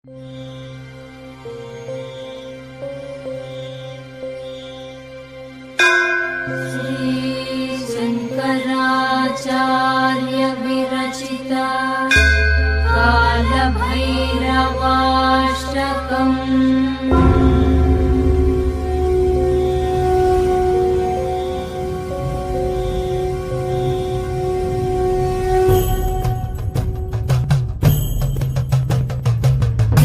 शङ्कराचार्य विरचित कालभैरवाष्टकम्।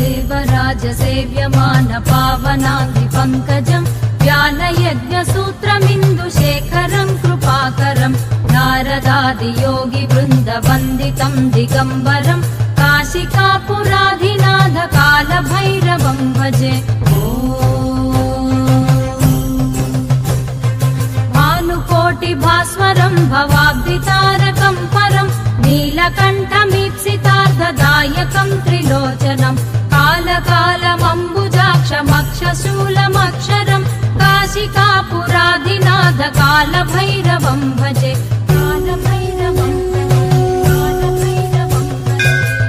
देवराजसेव्यमान पावनाङ्घ्रि पङ्कजम् ज्ञानयज्ञसूत्रमिन्दुशेखरम् कृपाकरम् नारदादियोगिवृन्दवन्दितम् दिगम्बरम् काशिकापुराधिनाथ कालभैरवम् भजे। भानुकोटिभास्वरम् भवाब्धितारकम् परम् नीलकण्ठमीप्सितार्थदायकम् त्रिलोचनम् कालकालमम्बुजाक्षमक्षशूलमक्षरम् काशिकापुराधिनाथ कालभैरवम् भजे।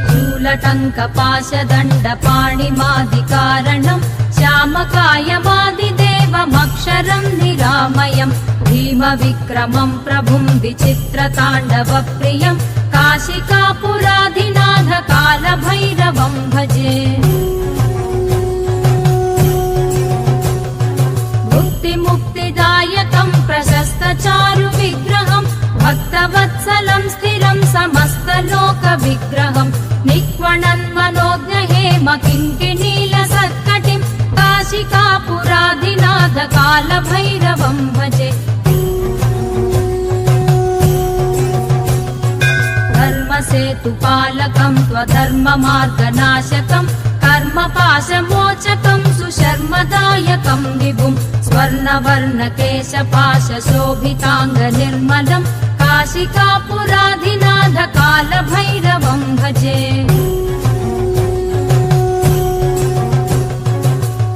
शूलटङ्कपाशदण्डपाणिमादिकारणम् श्यामकायमादिदेवमक्षरम् निरामयम् भीमविक्रमम् प्रभुम् विचित्रताण्डवप्रियम् काशिकापुराधिनाथ कालभैरवम् भजे। मुक्तिदायकम् प्रशस्तचारुविग्रहम् भक्तवत्सलम् स्थिरम् समस्तलोकविग्रहम् निक्वणन्मनोज्ञहेम किङ्किणीलसत्कटिम् काशिकापुराधिनाथ कालभैरवम् भजे। धर्मसेतुपालकम् त्वधर्ममार्गनाशकम् कर्मपाशमोचकम् सुशर्मदायकम् विभुम् स्वर्णवर्णकेशपाशशोभिताङ्गनिर्मलम् काशिकापुराधिनाथ कालभैरवम् भजे।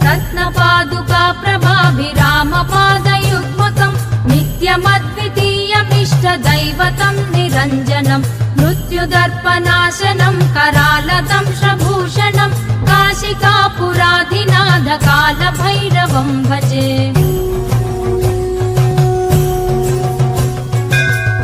रत्नपादुकाप्रभाभिरामपादयुग्मकम् नित्यमद्वितीयमिष्टदैवतम् निरञ्जनम् मृत्युदर्पनाशनम् करालदंशभूषणम् काशिकापुराधिनाथ कालभैरवम् भजे।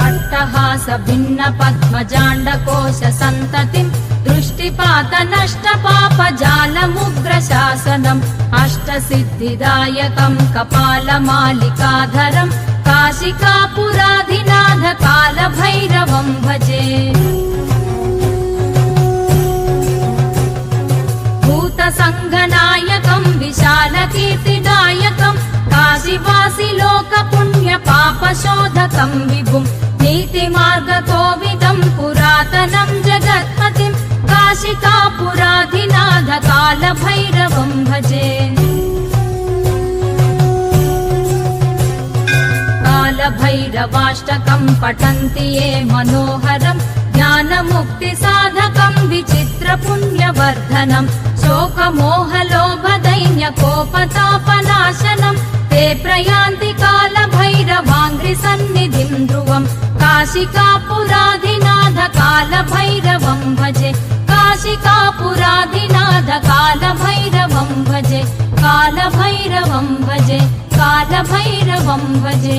अट्टहासभिन्नपद्मजाण्डकोशसन्ततिम् दृष्टिपातनष्टपापजालमुग्रशासनम् अष्टसिद्धिदायकम् कपालमालिकाधरम् काशिकापुराधिनाथ कालभैरवम् भजे। भूतसङ्घनायकम् विशालकीर्तिदायकम् काशीवासि लोकपुण्यपापशोधकम् विभुम् नीतिमार्गकोविदम् पुरातनम् जगत्पतिम् काशिकापुराधिनाथ कालभैरवम् भजे। कालभैरवाष्टकम् पठन्ति ये मनोहरम् ज्ञानमुक्तिसाधकम् विचित्रपुण्यवर्धनम् शोकमोहलोभदैन्यकोपतापनाशनम् ते प्रयान्ति कालभैरवाङ्घ्रिसन्निधिम् ध्रुवम् काशिकापुराधिनाथ कालभैरवम् भजे। काशिकापुराधिनाथ कालभैरवम् भजे। कालभैरवम् भजे। कालभैरवम् भजे।